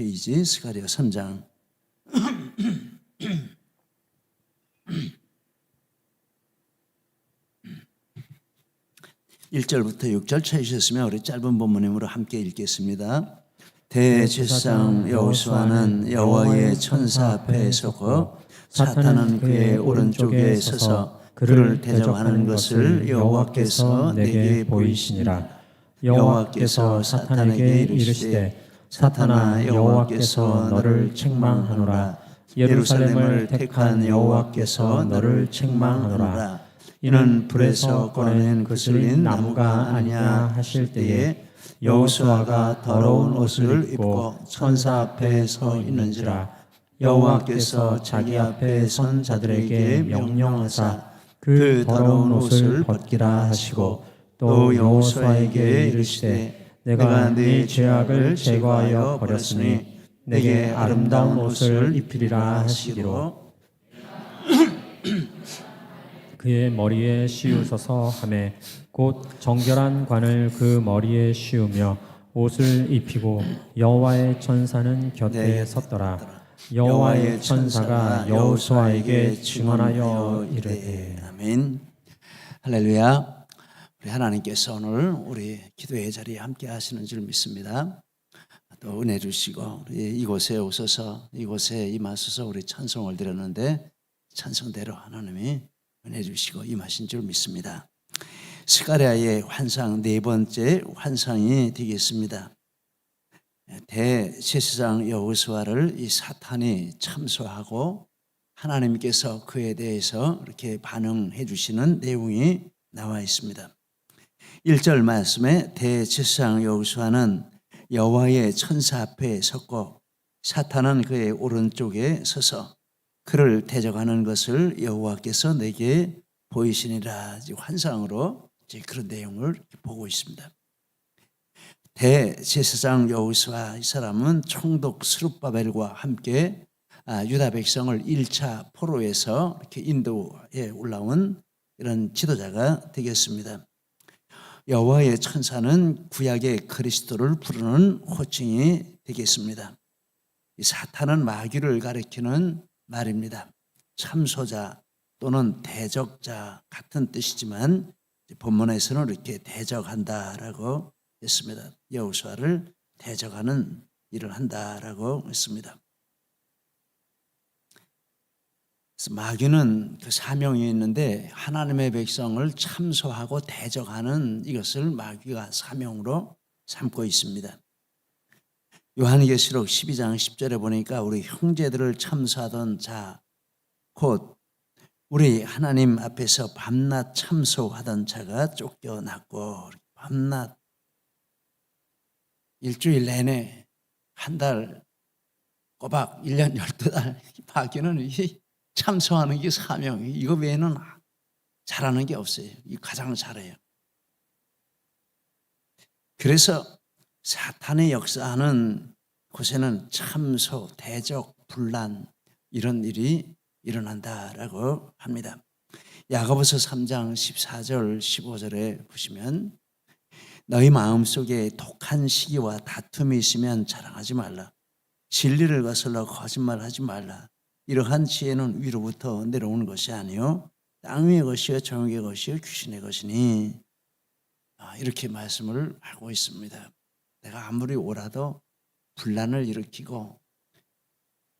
페이지 스가랴 3장 1절부터 6절 찾으셨으면 우리 짧은 본문으로 함께 읽겠습니다. 대제사장 여호수아는 여호와의 천사 앞에 서고 사탄은 그의 오른쪽에 서서 그를 대적하는 것을 여호와께서 내게 보이시니라. 여호와께서 사탄에게 이르시되 사탄아, 여호와께서 너를 책망하노라. 예루살렘을 택한 여호와께서 너를 책망하노라. 이는 불에서 꺼낸 그슬린 나무가 아니냐 하실 때에 여호수아가 더러운 옷을 입고 천사 앞에 서 있는지라. 여호와께서 자기 앞에 선 자들에게 명령하사 그 더러운 옷을 벗기라 하시고, 또 여호수아에게 이르시되 내가 네 죄악을 제거하여 버렸으니 내게 아름다운 옷을 입히리라 하시기로 그의 머리에 씌우소서 하매 곧 정결한 관을 그 머리에 씌우며 옷을 입히고 여호와의 천사는 곁에 섰더라. 여호와의 천사가 여호수아에게 증언하여 이르되. 아멘. 할렐루야. 우리 하나님께서 오늘 우리 기도의 자리에 함께 하시는 줄 믿습니다. 또 은혜 주시고 이곳에 오셔서 이곳에 임하셔서 우리 찬송을 드렸는데 찬송대로 하나님이 은혜 주시고 임하신 줄 믿습니다. 스가랴의 환상 네 번째 환상이 되겠습니다. 대제사장 여호수아를 이 사탄이 참소하고 하나님께서 그에 대해서 이렇게 반응해 주시는 내용이 나와 있습니다. 1절 말씀에 대제사장 여호수아는 여호와의 천사 앞에 섰고 사탄은 그의 오른쪽에 서서 그를 대적하는 것을 여호와께서 내게 보이시니라. 환상으로 그런 내용을 보고 있습니다. 대제사장 여호수아 이 사람은 총독 스룹바벨과 함께 유다 백성을 1차 포로에서 이렇게 인도에 올라온 이런 지도자가 되겠습니다. 여호와의 천사는 구약의 그리스도를 부르는 호칭이 되겠습니다. 이 사탄은 마귀를 가리키는 말입니다. 참소자 또는 대적자 같은 뜻이지만 본문에서는 이렇게 대적한다라고 했습니다. 여호수아를 대적하는 일을 한다라고 했습니다. 그래서 마귀는 그 사명이 있는데 하나님의 백성을 참소하고 대적하는 이것을 마귀가 사명으로 삼고 있습니다. 요한계시록 12장 10절에 보니까 우리 형제들을 참소하던 자, 곧 우리 하나님 앞에서 밤낮 참소하던 자가 쫓겨났고, 밤낮 일주일 내내 한 달 꼬박 1년 12달 마귀는 참소하는 게 사명이 이거 외에는 잘하는 게 없어요. 이 가장 잘해요. 그래서 사탄의 역사하는 곳에는 참소, 대적, 분란 이런 일이 일어난다라고 합니다. 야고보서 3장 14절 15절에 보시면 너희 마음속에 독한 시기와 다툼이 있으면 자랑하지 말라. 진리를 거슬러 거짓말하지 말라. 이러한 지혜는 위로부터 내려오는 것이 아니요 땅 위의 것이요 정욕의 것이요 귀신의 것이니. 이렇게 말씀을 하고 있습니다. 내가 아무리 오라도 분란을 일으키고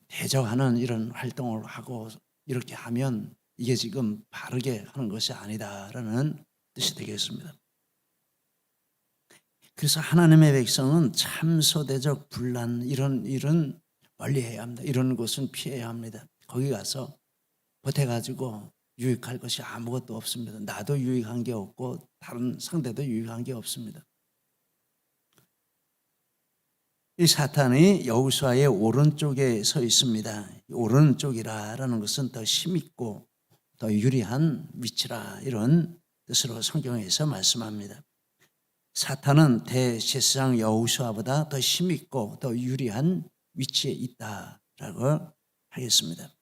대적하는 이런 활동을 하고 이렇게 하면 이게 지금 바르게 하는 것이 아니다라는 뜻이 되겠습니다. 그래서 하나님의 백성은 참소, 대적, 분란 이런 일은 멀리해야 합니다. 이런 곳은 피해야 합니다. 거기 가서 보태가지고 유익할 것이 아무것도 없습니다. 나도 유익한 게 없고 다른 상대도 유익한 게 없습니다. 이 사탄이 여호수아의 오른쪽에 서 있습니다. 오른쪽이라는 것은 더 힘있고 더 유리한 위치라 이런 뜻으로 성경에서 말씀합니다. 사탄은 대제사장 여호수아보다 더 힘있고 더 유리한 위치에 있다라고 하겠습니다.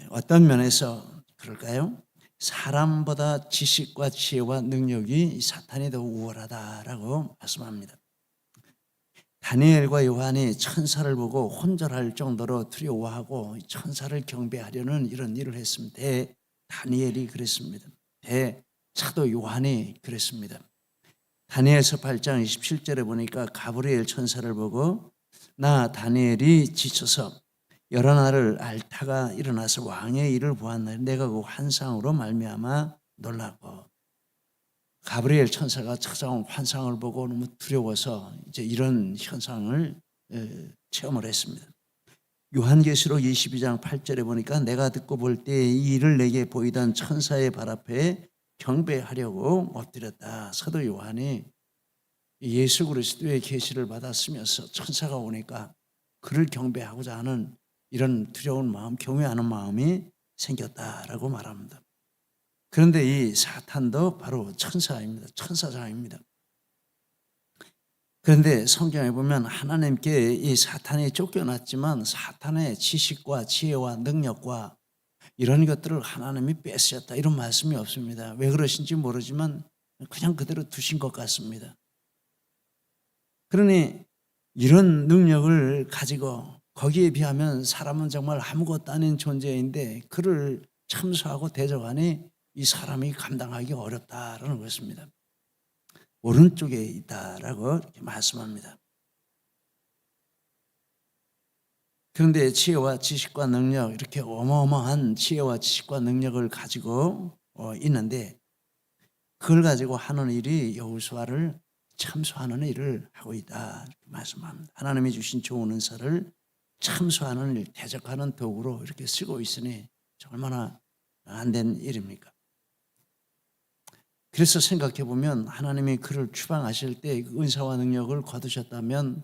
어떤 면에서 그럴까요? 사람보다 지식과 지혜와 능력이 사탄이 더 우월하다라고 말씀합니다. 다니엘과 요한이 천사를 보고 혼절할 정도로 두려워하고 천사를 경배하려는 이런 일을 했습니다. 다니엘이 그랬습니다. 사도 요한이 그랬습니다. 다니엘서 8장 27절에 보니까 가브리엘 천사를 보고 나 다니엘이 지쳐서 여러 날을 앓다가 일어나서 왕의 일을 보았나니 내가 그 환상으로 말미암아 놀라고, 가브리엘 천사가 찾아온 환상을 보고 너무 두려워서 이제 이런 현상을 체험을 했습니다. 요한계시록 22장 8절에 보니까 내가 듣고 볼 때 이 일을 내게 보이던 천사의 발 앞에 경배하려고 엎드렸다. 사도 요한이 예수 그리스도의 계시를 받았으면서 천사가 오니까 그를 경배하고자 하는 이런 두려운 마음, 경외하는 마음이 생겼다라고 말합니다. 그런데 이 사탄도 바로 천사입니다. 천사장입니다. 그런데 성경에 보면 하나님께 이 사탄이 쫓겨났지만 사탄의 지식과 지혜와 능력과 이런 것들을 하나님이 뺏으셨다, 이런 말씀이 없습니다. 왜 그러신지 모르지만 그냥 그대로 두신 것 같습니다. 그러니 이런 능력을 가지고 거기에 비하면 사람은 정말 아무것도 아닌 존재인데 그를 참수하고 대적하니 이 사람이 감당하기 어렵다라는 것입니다. 오른쪽에 있다라고 이렇게 말씀합니다. 그런데 지혜와 지식과 능력, 이렇게 어마어마한 지혜와 지식과 능력을 가지고 있는데 그걸 가지고 하는 일이 여호수아를 참수하는 일을 하고 있다 이렇게 말씀합니다. 하나님이 주신 좋은 은사를 참수하는 일, 대적하는 도구로 이렇게 쓰고 있으니 얼마나 안 된 일입니까? 그래서 생각해 보면 하나님이 그를 추방하실 때 그 은사와 능력을 거두셨다면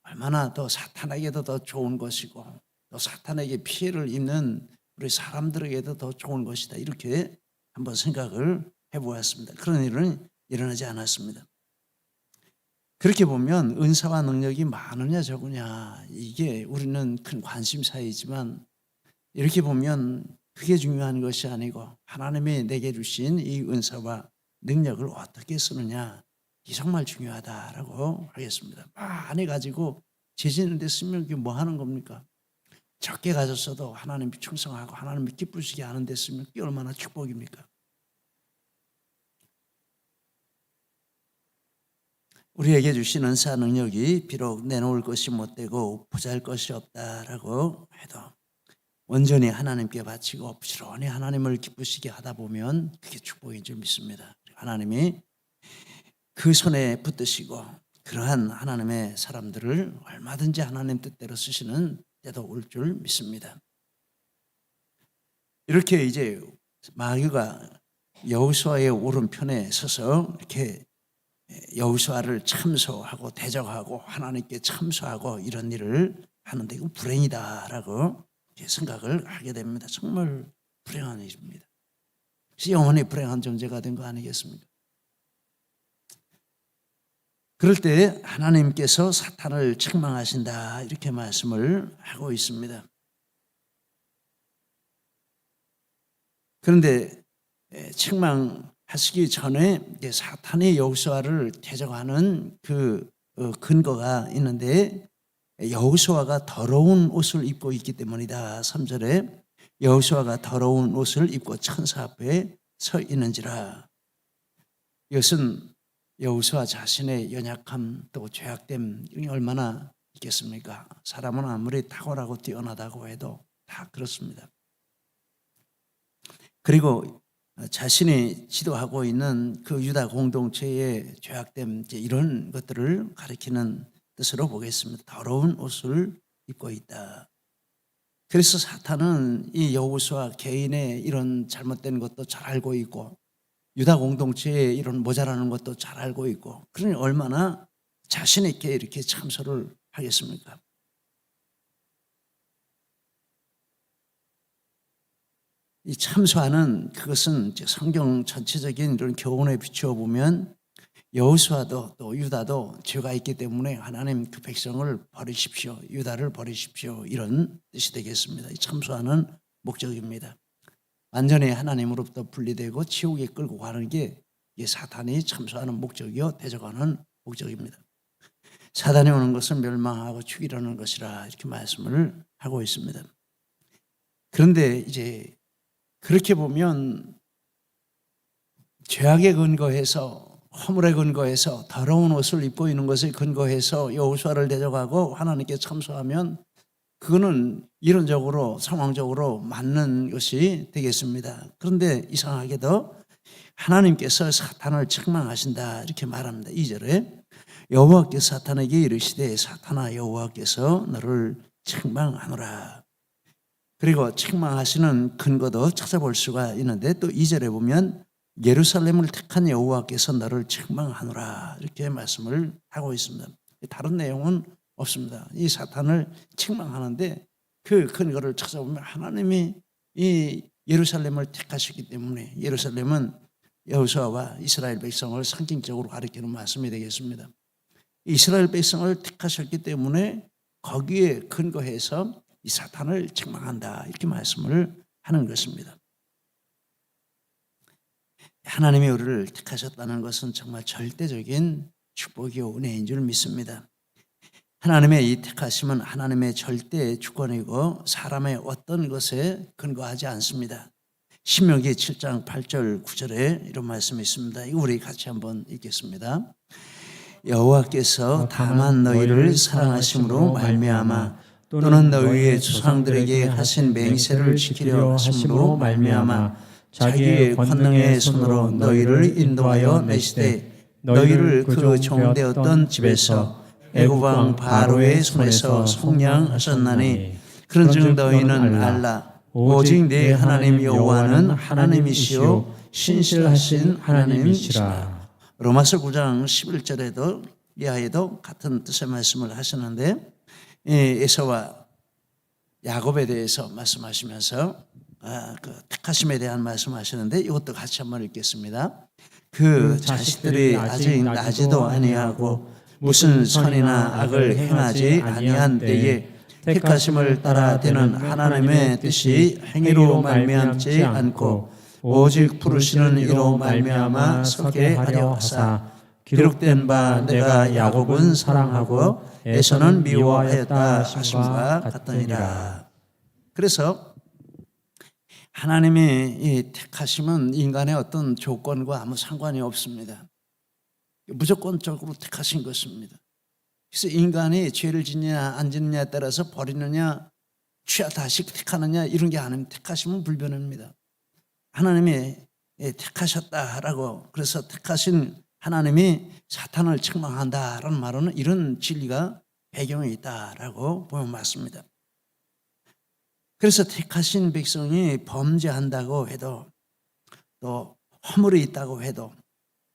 얼마나 더 사탄에게도 더 좋은 것이고 또 사탄에게 피해를 입는 우리 사람들에게도 더 좋은 것이다, 이렇게 한번 생각을 해보았습니다. 그런 일은 일어나지 않았습니다. 그렇게 보면 은사와 능력이 많으냐 적으냐 이게 우리는 큰 관심사이지만 이렇게 보면 그게 중요한 것이 아니고 하나님이 내게 주신 이 은사와 능력을 어떻게 쓰느냐, 이게 정말 중요하다라고 하겠습니다. 많이 가지고 지지는데 쓰면 그게 뭐 하는 겁니까? 적게 가졌어도 하나님이 충성하고 하나님이 기쁘시게 하는 데 쓰면 그게 얼마나 축복입니까? 우리에게 주신 은사 능력이 비록 내놓을 것이 못되고 부자일 것이 없다라고 해도 온전히 하나님께 바치고 부지런히 하나님을 기쁘시게 하다 보면 그게 축복인 줄 믿습니다. 하나님이 그 손에 붙드시고 그러한 하나님의 사람들을 얼마든지 하나님 뜻대로 쓰시는 때도 올 줄 믿습니다. 이렇게 이제 마귀가 여호수아의 오른편에 서서 이렇게 여호수아를 참소하고 대적하고 하나님께 참소하고 이런 일을 하는데 이건 불행이다라고 생각을 하게 됩니다. 정말 불행한 일입니다. 영원히 불행한 존재가 된 거 아니겠습니까? 그럴 때 하나님께서 사탄을 책망하신다 이렇게 말씀을 하고 있습니다. 그런데 책망하시기 전에 사탄이 여호수아를 대적하는 그 근거가 있는데 여호수아가 더러운 옷을 입고 있기 때문이다. 3절에 여호수아가 더러운 옷을 입고 천사 앞에 서 있는지라. 이것은 여호수아 자신의 연약함 또 죄악됨 이 얼마나 있겠습니까? 사람은 아무리 탁월하고 뛰어나다고 해도 다 그렇습니다. 그리고 자신이 지도하고 있는 그 유다 공동체의 죄악됨 이런 것들을 가리키는 뜻으로 보겠습니다. 더러운 옷을 입고 있다. 그래서 사탄은 이 여호수아 개인의 이런 잘못된 것도 잘 알고 있고 유다 공동체의 이런 모자라는 것도 잘 알고 있고 그러니 얼마나 자신 있게 이렇게 참소를 하겠습니까? 이 참소하는 그것은 성경 전체적인 이런 교훈에 비추어 보면 여호수아도 또 유다도 죄가 있기 때문에 하나님 그 백성을 버리십시오, 유다를 버리십시오 이런 뜻이 되겠습니다. 이 참소하는 목적입니다. 완전히 하나님으로부터 분리되고 지옥에 끌고 가는 게 사탄이 참소하는 목적이요 대적하는 목적입니다. 사단이 오는 것은 멸망하고 죽이려는 것이라 이렇게 말씀을 하고 있습니다. 그런데 이제 그렇게 보면 죄악에 근거해서, 허물에 근거해서, 더러운 옷을 입고 있는 것에 근거해서 여호수아를 대적하고 하나님께 참소하면 그거는 이론적으로 상황적으로 맞는 것이 되겠습니다. 그런데 이상하게도 하나님께서 사탄을 책망하신다 이렇게 말합니다. 2절에 여호와께서 사탄에게 이르시되 사탄아 여호와께서 너를 책망하노라. 그리고 책망하시는 근거도 찾아볼 수가 있는데 또 2절에 보면 예루살렘을 택한 여호와께서 너를 책망하노라 이렇게 말씀을 하고 있습니다. 다른 내용은 없습니다. 이 사탄을 책망하는데 그 근거를 찾아보면 하나님이 이 예루살렘을 택하셨기 때문에, 예루살렘은 여호수아와 이스라엘 백성을 상징적으로 가리키는 말씀이 되겠습니다. 이스라엘 백성을 택하셨기 때문에 거기에 근거해서 이 사탄을 책망한다 이렇게 말씀을 하는 것입니다. 하나님이 우리를 택하셨다는 것은 정말 절대적인 축복이요 은혜인 줄 믿습니다. 하나님의 이 택하심은 하나님의 절대 주권이고 사람의 어떤 것에 근거하지 않습니다. 신명기 7장 8절 9절에 이런 말씀이 있습니다. 이거 우리 같이 한번 읽겠습니다. 여호와께서 다만 너희를 사랑하심으로 말미암아 또는 너희의 조상들에게 하신 맹세를 지키려 하심으로 말미암아 자기의 권능의 손으로 너희를 인도하여 내시되 너희를 그 종되었던 집에서 애굽 왕 바로의 손에서 속량하셨나니 그런즉 너희는 알라 오직 네 하나님 여호와는 하나님이시요 신실하신 하나님이시라. 로마서 9장 11절에도 이하에도 같은 뜻의 말씀을 하시는데 에서와 야곱에 대해서 말씀하시면서 그 택하심에 대한 말씀하시는데 이것도 같이 한번 읽겠습니다. 그 자식들이 아직 나지도 아니하고 무슨 선이나 악을 행하지 아니한 때에 택하심을 따라 되는 하나님의 뜻이 행위로 말미암지 않고 오직 부르시는 이로 말미암아 서게 하려 하사 기록된 바 내가 야곱은 사랑하고 에서는 미워하였다 하심과 같으니라. 그래서 하나님의 이 택하심은 인간의 어떤 조건과 아무 상관이 없습니다. 무조건적으로 택하신 것입니다. 그래서 인간이 죄를 짓느냐 안 짓느냐에 따라서 버리느냐 다시 택하느냐 이런 게 아니면 택하심은 불변합니다. 하나님이 택하셨다라고 그래서 택하신 하나님이 사탄을 책망한다라는 말은 이런 진리가 배경에 있다라고 보면 맞습니다. 그래서 택하신 백성이 범죄한다고 해도 또 허물이 있다고 해도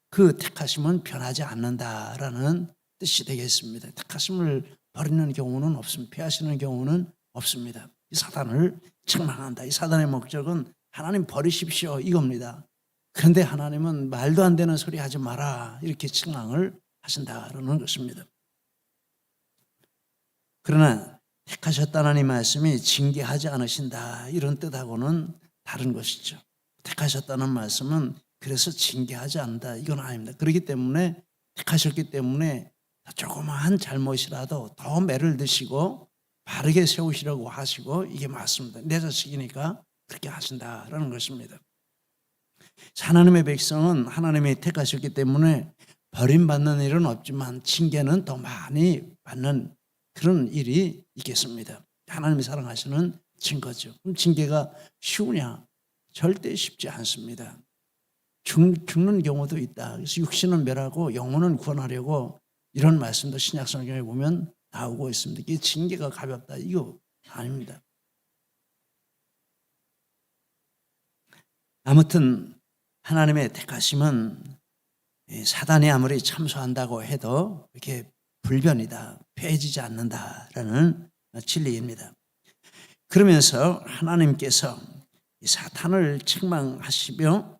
그 택하심은 변하지 않는다라는 뜻이 되겠습니다. 택하심을 버리는 경우는 없습니다. 피하시는 경우는 없습니다. 이 사단을 책망한다. 이 사단의 목적은 하나님 버리십시오 이겁니다. 그런데 하나님은 말도 안 되는 소리 하지 마라 이렇게 책망을 하신다라는 것입니다. 그러나 택하셨다는 이 말씀이 징계하지 않으신다 이런 뜻하고는 다른 것이죠. 택하셨다는 말씀은 그래서 징계하지 않는다 이건 아닙니다. 그렇기 때문에 택하셨기 때문에 조그마한 잘못이라도 더 매를 드시고 바르게 세우시려고 하시고 이게 맞습니다. 내 자식이니까 그렇게 하신다라는 것입니다. 하나님의 백성은 하나님이 택하셨기 때문에 버림받는 일은 없지만 징계는 더 많이 받는 그런 일이 있겠습니다. 하나님이 사랑하시는 증거죠. 그럼 징계가 쉬우냐? 절대 쉽지 않습니다. 죽는 경우도 있다. 그래서 육신은 멸하고 영혼은 구원하려고 이런 말씀도 신약 성경에 보면 나오고 있습니다. 이게 징계가 가볍다. 이거 아닙니다. 아무튼 하나님의 택하심은 사단이 아무리 참소한다고 해도 이렇게 불변이다. 폐해지지 않는다라는 진리입니다. 그러면서 하나님께서 사탄을 책망하시며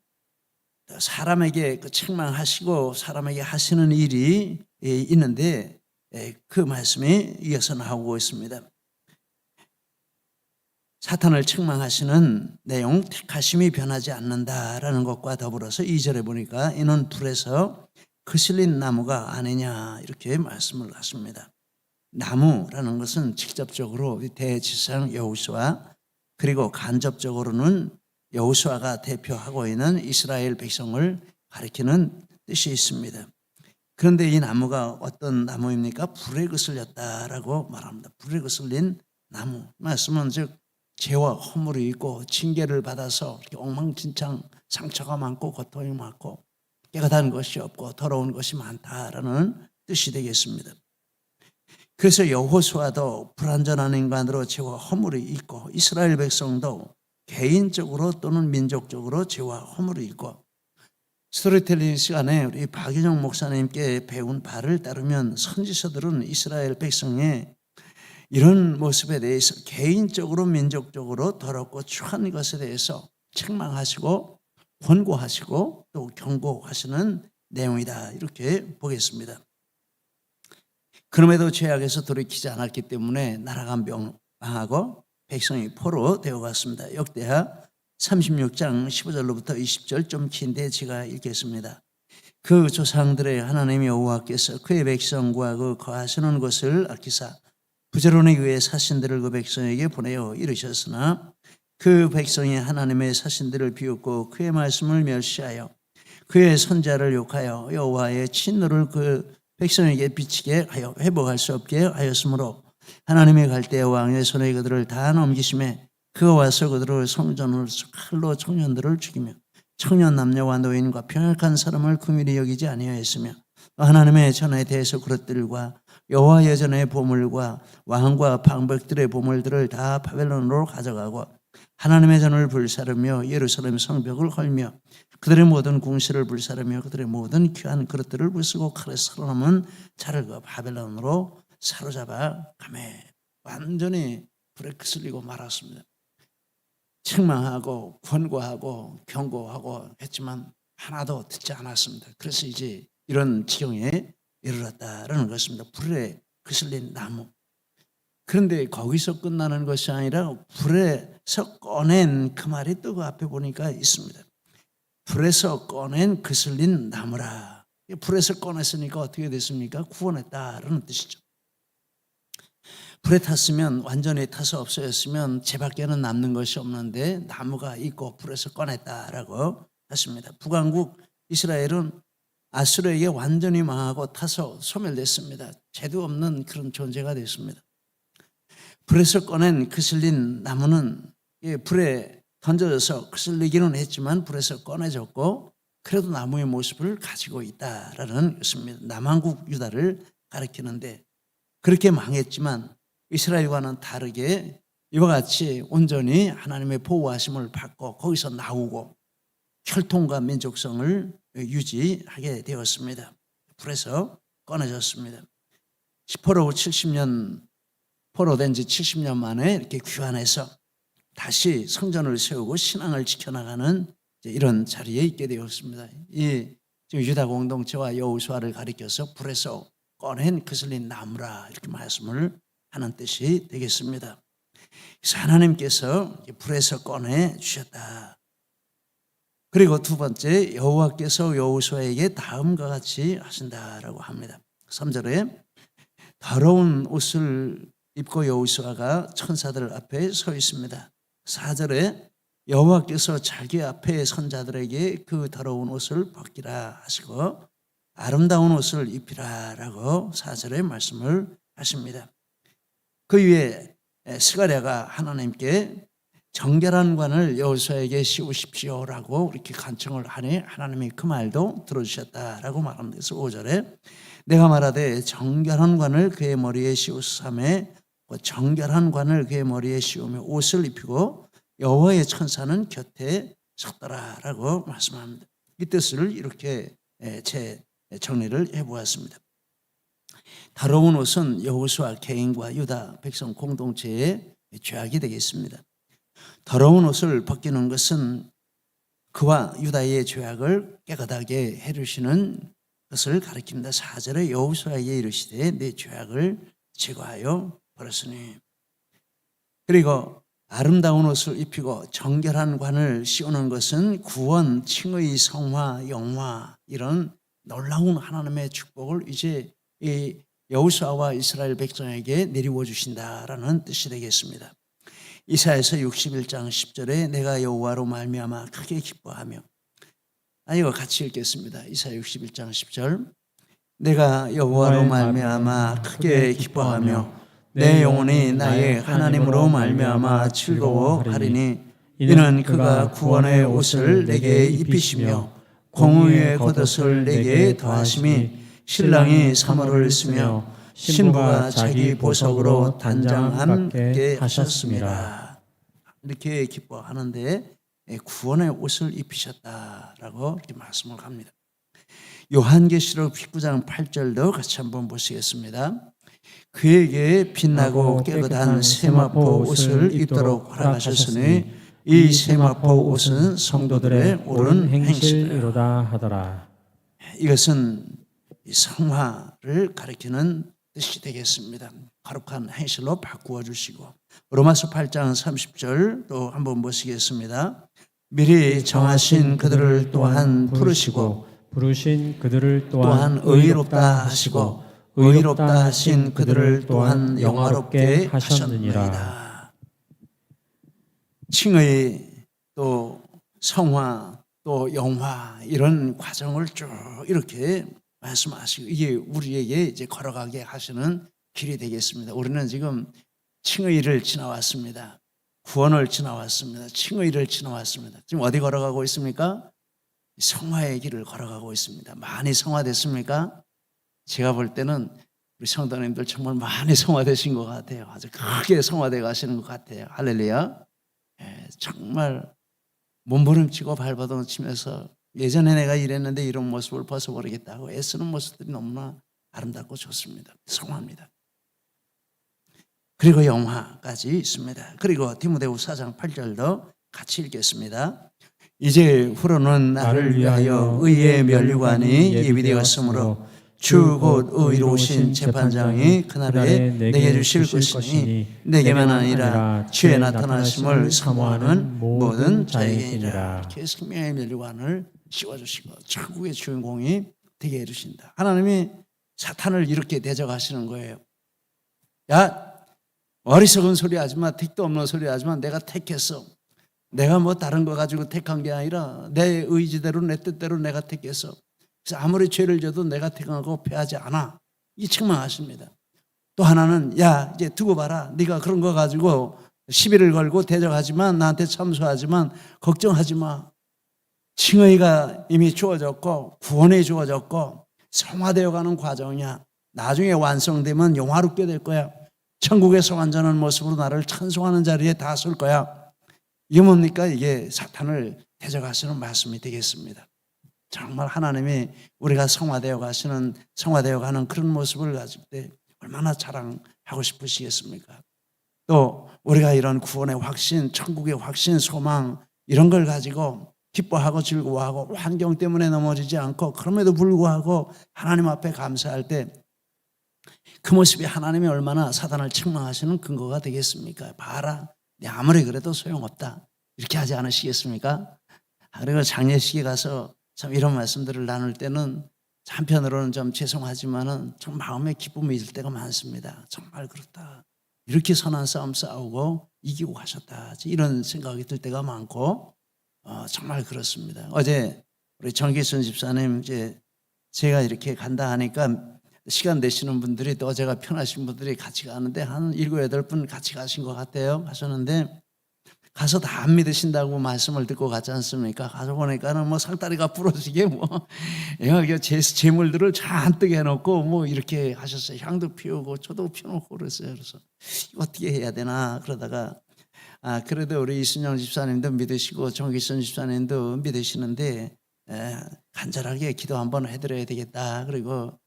사람에게 책망하시고 사람에게 하시는 일이 있는데 그 말씀이 이어서 나오고 있습니다. 사탄을 책망하시는 내용, 택하심이 변하지 않는다라는 것과 더불어서 2절에 보니까 이는 불에서 거슬린 나무가 아니냐 이렇게 말씀을 하십니다. 나무라는 것은 직접적으로 대지상 여호수아 그리고 간접적으로는 여호수아가 대표하고 있는 이스라엘 백성을 가리키는 뜻이 있습니다. 그런데 이 나무가 어떤 나무입니까? 불에 거슬렸다라고 말합니다. 불에 거슬린 나무. 말씀은 즉 죄와 허물이 있고 징계를 받아서 이렇게 엉망진창 상처가 많고 고통이 많고 깨끗한 것이 없고 더러운 것이 많다라는 뜻이 되겠습니다. 그래서 여호수아도 불완전한 인간으로 죄와 허물이 있고 이스라엘 백성도 개인적으로 또는 민족적으로 죄와 허물이 있고 스토리텔링 시간에 우리 박윤영 목사님께 배운 바를 따르면 선지서들은 이스라엘 백성의 이런 모습에 대해서 개인적으로 민족적으로 더럽고 추한 것에 대해서 책망하시고 권고하시고 또 경고하시는 내용이다 이렇게 보겠습니다. 그럼에도 죄악에서 돌이키지 않았기 때문에 나라가 멸망하고 백성이 포로 되어갔습니다. 역대하 36장 15절로부터 20절 좀 긴데 제가 읽겠습니다. 그 조상들의 하나님 여호와께서 그의 백성과 그 거하시는 곳을 아끼사 부제론에 의해 사신들을 그 백성에게 보내어 이르셨으나 그 백성이 하나님의 사신들을 비웃고 그의 말씀을 멸시하여 그의 선자를 욕하여 여호와의 진노를 그 백성에게 비치게 하여 회복할 수 없게 하였으므로 하나님의 갈대 왕의 손에 그들을 다 넘기심에 그가 와서 그들을 성전으로 칼로 청년들을 죽이며 청년 남녀와 노인과 병약한 사람을 긍휼히 여기지 아니하였으며 하나님의 전에 대해서 그릇들과 여호와의 전의 보물과 왕과 방백들의 보물들을 다 바벨론으로 가져가고 하나님의 전을 불사르며 예루살렘 성벽을 헐며 그들의 모든 궁시를 불사르며 그들의 모든 귀한 그릇들을 부수고 칼에 살아남은 자를 그 바벨론으로 사로잡아 가매 완전히 불에 거슬리고 말았습니다. 책망하고 권고하고 경고하고 했지만 하나도 듣지 않았습니다. 그래서 이제 이런 지경에 이르렀다라는 것입니다. 불에 거슬린 나무. 그런데 거기서 끝나는 것이 아니라 불에서 꺼낸 그 말이 또 그 앞에 보니까 있습니다. 불에서 꺼낸 거슬린 나무라. 불에서 꺼냈으니까 어떻게 됐습니까? 구원했다라는 뜻이죠. 불에 탔으면 완전히 타서 없어졌으면 죄밖에는 남는 것이 없는데 나무가 있고 불에서 꺼냈다라고 하십니다. 북왕국 이스라엘은 아수르에게 완전히 망하고 타서 소멸됐습니다. 죄도 없는 그런 존재가 됐습니다. 불에서 꺼낸 거슬린 나무는 불에 던져져서 거슬리기는 했지만 불에서 꺼내졌고 그래도 나무의 모습을 가지고 있다라는 것입니다. 남왕국 유다를 가리키는데 그렇게 망했지만 이스라엘과는 다르게 이와 같이 온전히 하나님의 보호하심을 받고 거기서 나오고 혈통과 민족성을 유지하게 되었습니다. 불에서 꺼내졌습니다. 포로된 지 70년 만에 이렇게 귀환해서 다시 성전을 세우고 신앙을 지켜나가는 이런 자리에 있게 되었습니다. 이 유다 공동체와 여호수아를 가리켜서 불에서 꺼낸 거슬린 나무라 이렇게 말씀을 하는 뜻이 되겠습니다. 그래서 하나님께서 불에서 꺼내 주셨다. 그리고 두 번째 여호와께서 여호수아에게 다음과 같이 하신다라고 합니다. 3절에 더러운 옷을 입고 여호수아가 천사들 앞에 서 있습니다. 4절에 여호와께서 자기 앞에 선자들에게 그 더러운 옷을 벗기라 하시고 아름다운 옷을 입히라라고 4절에 말씀을 하십니다. 그 위에 스가랴가 하나님께 정결한 관을 여호수아에게 씌우십시오라고 이렇게 간청을 하니 하나님이 그 말도 들어주셨다라고 말합니다. 그래서 5절에 내가 말하되 정결한 관을 그의 머리에 씌우사매 정결한 관을 그의 머리에 씌우며 옷을 입히고 여호와의 천사는 곁에 섰더라라고 말씀합니다. 이 뜻을 이렇게 정리를 해보았습니다. 더러운 옷은 여호수아 개인과 유다 백성 공동체의 죄악이 되겠습니다. 더러운 옷을 벗기는 것은 그와 유다의 죄악을 깨끗하게 해주시는 것을 가리킵니다. 4절에 여호수아에게 이르시되 내 죄악을 제거하여 버렸으니. 그리고 아름다운 옷을 입히고 정결한 관을 씌우는 것은 구원, 칭의, 성화, 영화 이런 놀라운 하나님의 축복을 이제 이 여호수아와 이스라엘 백성에게 내리워 주신다라는 뜻이 되겠습니다. 이사야서 61장 10절에 내가 여호와로 말미암아 크게 기뻐하며, 이거 같이 읽겠습니다. 이사야 61장 10절 내가 여호와로 말미암아 크게 기뻐하며 내 영혼이 나의 하나님으로 말미암아 즐거워하리니 이는 그가 구원의 옷을 내게 입히시며 공의의 겉옷을 내게 더하심이 신랑이 사모를 쓰며 신부가 자기 보석으로 단장함께 하셨습니다. 이렇게 기뻐하는데 구원의 옷을 입히셨다라고 이렇게 말씀을 합니다. 요한계시록 19장 8절도 같이 한번 보시겠습니다. 그에게 빛나고 깨끗한 세마포 옷을 입도록 허락하셨으니 이 세마포 옷은 성도들의 옳은 행실이라. 이로다 하더라. 이것은 성화를 가리키는 뜻이 되겠습니다. 거룩한 행실로 바꾸어 주시고, 로마서 8장 30절도 한번 보시겠습니다. 미리 정하신 그들을 또한 부르시고 부르신 그들을 또한 의롭다 하시고 의롭다 하신 그들을 또한 영화롭게 하셨느니라. 칭의 또 성화 또 영화 이런 과정을 쭉 이렇게 말씀하시고, 이게 우리에게 이제 걸어가게 하시는 길이 되겠습니다. 우리는 지금 칭의를 지나왔습니다. 구원을 지나왔습니다. 칭의를 지나왔습니다. 지금 어디 걸어가고 있습니까? 성화의 길을 걸어가고 있습니다. 많이 성화됐습니까? 제가 볼 때는 우리 성도님들 정말 많이 성화되신 것 같아요. 아주 크게 성화되어 가시는 것 같아요. 할렐루야. 정말 몸부림치고 발버둥 치면서 예전에 내가 이랬는데 이런 모습을 벗어버리겠다고 애쓰는 모습들이 너무나 아름답고 좋습니다. 성화입니다. 그리고 영화까지 있습니다. 그리고 디모데후서 4장 8절도 같이 읽겠습니다. 이제 후로는 나를 위하여 의의 면류관이 예비되었으므로 주 곧 의로우신 재판장이 그날에 내게 주실 것이니 내게만 아니라 주의 나타나심을 사모하는 모든 자에게니라. 이렇게 생명의 면류관을 씌워주시고 천국의 주인공이 되게 해주신다. 하나님이 사탄을 이렇게 대적하시는 거예요. 야, 어리석은 소리 하지마, 택도 없는 소리 하지마. 내가 택했어. 내가 뭐 다른 거 가지고 택한 게 아니라 내 의지대로 내 뜻대로 내가 택했어. 그래서 아무리 죄를 져도 내가 택하고 패하지 않아. 이 책망하십니다. 또 하나는 야, 이제 두고 봐라. 네가 그런 거 가지고 시비를 걸고 대적하지만 나한테 참소하지만 걱정하지 마. 칭의가 이미 주어졌고 구원이 주어졌고 성화되어 가는 과정이야. 나중에 완성되면 영화롭게 될 거야. 천국에서 완전한 모습으로 나를 찬송하는 자리에 다 설 거야. 이게 뭡니까? 이게 사탄을 대적하시는 말씀이 되겠습니다. 정말 하나님이 우리가 성화되어 가는 그런 모습을 가질 때 얼마나 자랑하고 싶으시겠습니까? 또 우리가 이런 구원의 확신, 천국의 확신, 소망 이런 걸 가지고 기뻐하고 즐거워하고 환경 때문에 넘어지지 않고 그럼에도 불구하고 하나님 앞에 감사할 때 그 모습이 하나님이 얼마나 사단을 책망하시는 근거가 되겠습니까? 봐라, 내 아무리 그래도 소용없다. 이렇게 하지 않으시겠습니까? 그리고 장례식에 가서 참 이런 말씀들을 나눌 때는 한편으로는 좀 죄송하지만은 좀 마음에 기쁨이 있을 때가 많습니다. 정말 그렇다. 이렇게 선한 싸움 싸우고 이기고 가셨다. 이런 생각이 들 때가 많고 정말 그렇습니다. 어제 우리 정기순 집사님 이제 제가 이렇게 간다 하니까 시간 되시는 분들이 또 어제가 편하신 분들이 같이 가는데 한 7, 8분 같이 가신 것 같아요. 가셨는데 가서 다 안 믿으신다고 말씀을 듣고 갔지 않습니까? 가서 보니까는 뭐 상다리가 부러지게 뭐 재물들을 잔뜩 해놓고 뭐 이렇게 하셨어요. 향도 피우고 저도 피워놓고 그랬어요. 그래서 어떻게 해야 되나 그러다가 그래도 우리 이순영 집사님도 믿으시고 정기순 집사님도 믿으시는데 간절하게 기도 한번 해드려야 되겠다. 그리고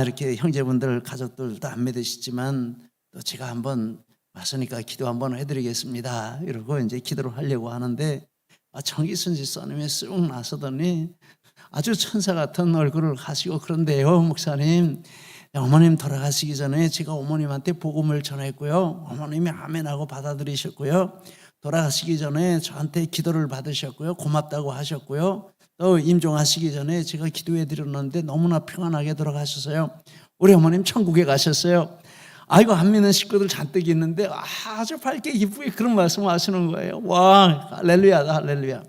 이렇게 형제분들 가족들도 안 믿으시지만 또 제가 한번 왔으니까 기도 한번 해드리겠습니다. 이러고 이제 기도를 하려고 하는데 정기순 집사님이 쑥 나서더니 아주 천사 같은 얼굴을 하시고 그런데요, 목사님, 어머님 돌아가시기 전에 제가 어머님한테 복음을 전했고요. 어머님이 아멘하고 받아들이셨고요. 돌아가시기 전에 저한테 기도를 받으셨고요. 고맙다고 하셨고요. 또 임종하시기 전에 제가 기도해 드렸는데 너무나 평안하게 돌아가셨어요. 우리 어머님 천국에 가셨어요. 아이고, 안 믿는 식구들 잔뜩 있는데 아주 밝게 기쁘게 그런 말씀을 하시는 거예요. 와, 할렐루야다, 할렐루야.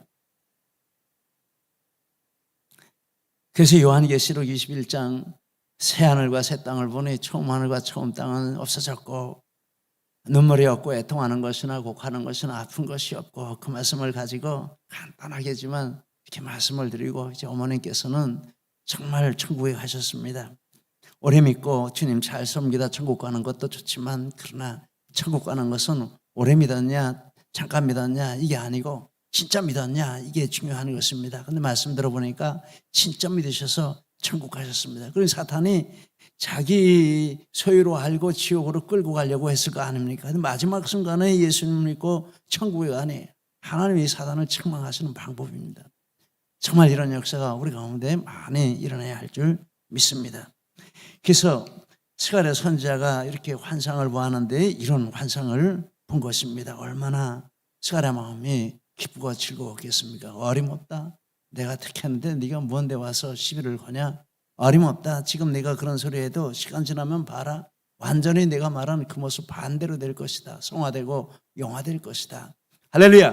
그래서 요한계시록 21장 새 하늘과 새 땅을 보니 처음 하늘과 처음 땅은 없어졌고 눈물이 없고 애통하는 것이나 곡하는 것이나 아픈 것이 없고, 그 말씀을 가지고 간단하게지만 이렇게 말씀을 드리고, 이제 어머님께서는 정말 천국에 가셨습니다. 오래 믿고 주님 잘 섬기다 천국 가는 것도 좋지만, 그러나 천국 가는 것은 오래 믿었냐 잠깐 믿었냐 이게 아니고 진짜 믿었냐 이게 중요한 것입니다. 근데 말씀 들어보니까 진짜 믿으셔서 천국 가셨습니다. 그래서 사탄이 자기 소유로 알고 지옥으로 끌고 가려고 했을 거 아닙니까? 근데 마지막 순간에 예수님 믿고 천국에 가니 하나님이 사탄을 책망하시는 방법입니다. 정말 이런 역사가 우리 가운데 많이 일어나야 할 줄 믿습니다. 그래서 스가랴 선지자가 이렇게 환상을 보았는데 이런 환상을 본 것입니다. 얼마나 스가랴 마음이 기쁘고 즐거웠겠습니까? 어림없다. 내가 택했는데 네가 뭔데 와서 시비를 거냐? 어림없다. 지금 내가 그런 소리 해도 시간 지나면 봐라. 완전히 내가 말한 그 모습 반대로 될 것이다. 성화되고 영화될 것이다. 할렐루야.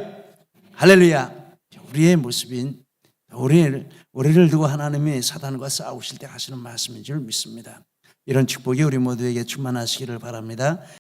할렐루야. 우리의 모습인 우리를 두고 하나님이 사단과 싸우실 때 하시는 말씀인 줄 믿습니다. 이런 축복이 우리 모두에게 충만하시기를 바랍니다.